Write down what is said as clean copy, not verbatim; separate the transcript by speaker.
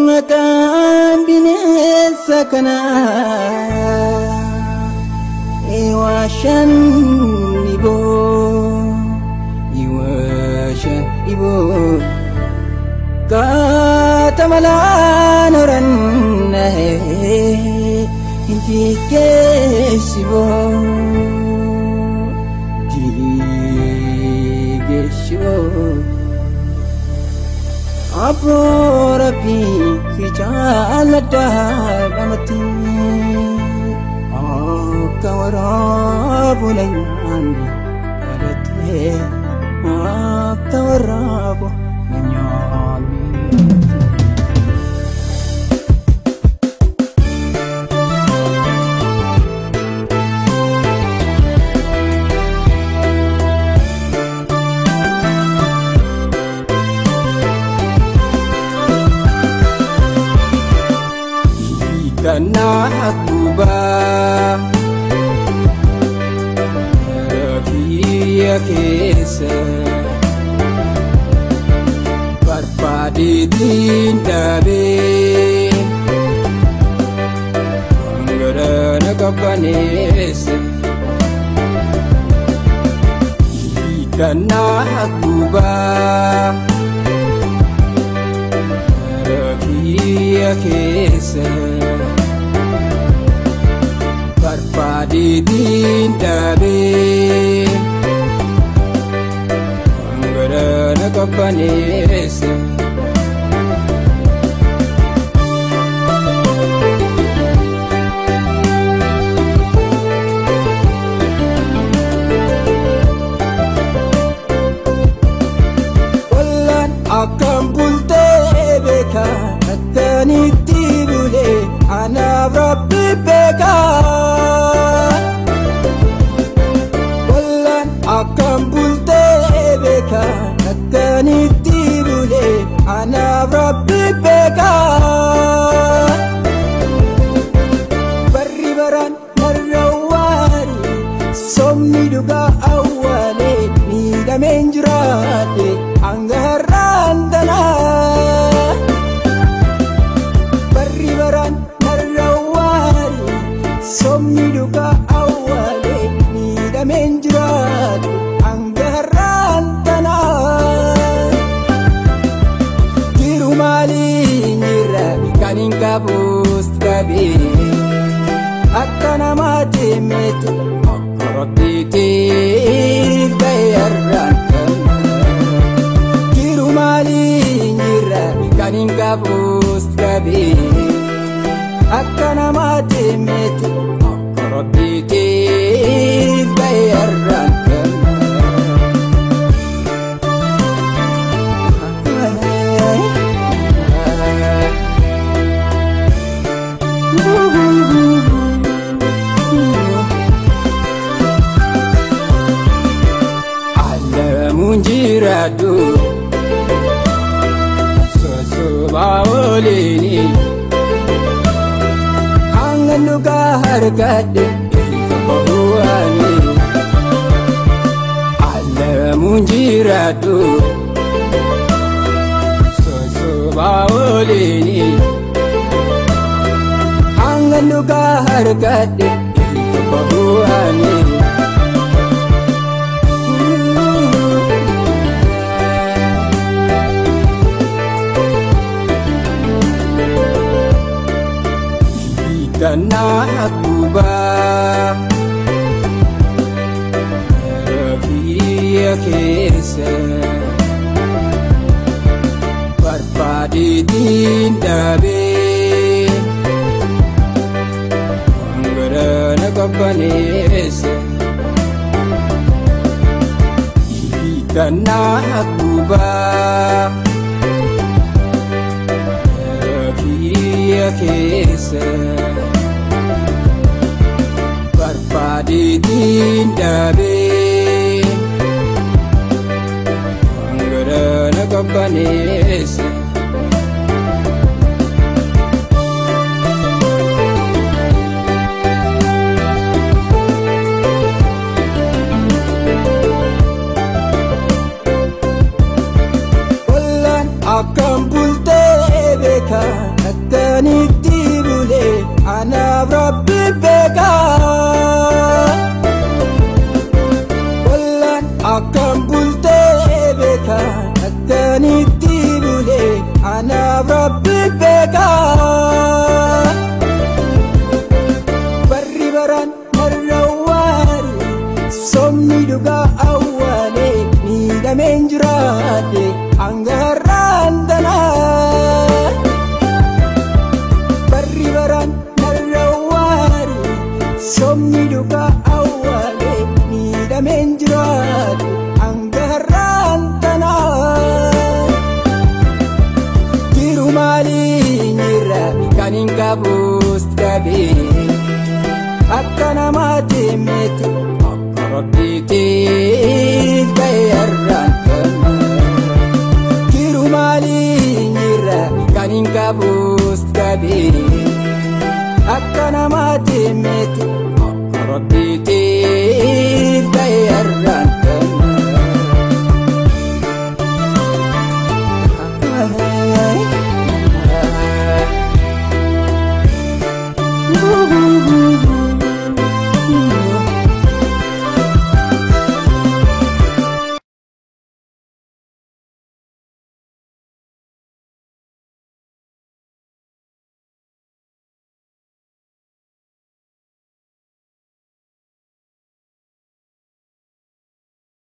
Speaker 1: Matan binessa kana iwashan ibo katamalan ranna inti kesibo Abro Rabbi Fijal Dalamati Akawarabu Layani Alate Akawarabu Nanyami Kana akuba Rafiya kesa Parpadi dindabe Anggara nakapanesa Kana akuba Rafiya kesa Parpadi dindabe Anggara nakapanesa Wallan akam bulte beka Nakani tibule Ana Rabbi beka Akam bulte beka nakani tibule ana Rabbi beka Barribaran narrawari somni duga awale nida menjurate angarandana Barribaran narrawari somni duga awale nida menjurate anggarantana Tirumali nira kanin kabus kabi Akkana mati metu akarotiti bayarantana Tirumali nira kanin kabus kabi Akkana mati metu akarotiti bayarantana Munjiradu Sosobawolini Hanganuka hargade Kapahuani Alla munjiradu Sosobawolini Hanganuka hargade Kapahuani Kana akuba Rafiya kesa Parpadi dindabe Anggara nakapanesa Kana akuba Rafiya kesa Parpadi dindabe Anggara nakapanesa Wallan akam bulte beka attanitti bule anaaf rabbi beka wallan akkam bulte beka attanitti bule anaaf rabbi beka barri baran narrawari somni duga awwale miidhameen jiraate angarraan danaa barri baran narrawari somni duga awwale miidhameen jiraate angarraan danaa jiru maaliinirra kan hin qabus dhabee akka namaatti miti akka rabbiitiif ta'e har'aan kana jiru maaliinirra kan hin qabus dhabee akka namaatti miti akka rabbiitiif ta'e har'aan kana. Ooh, ooh, ooh.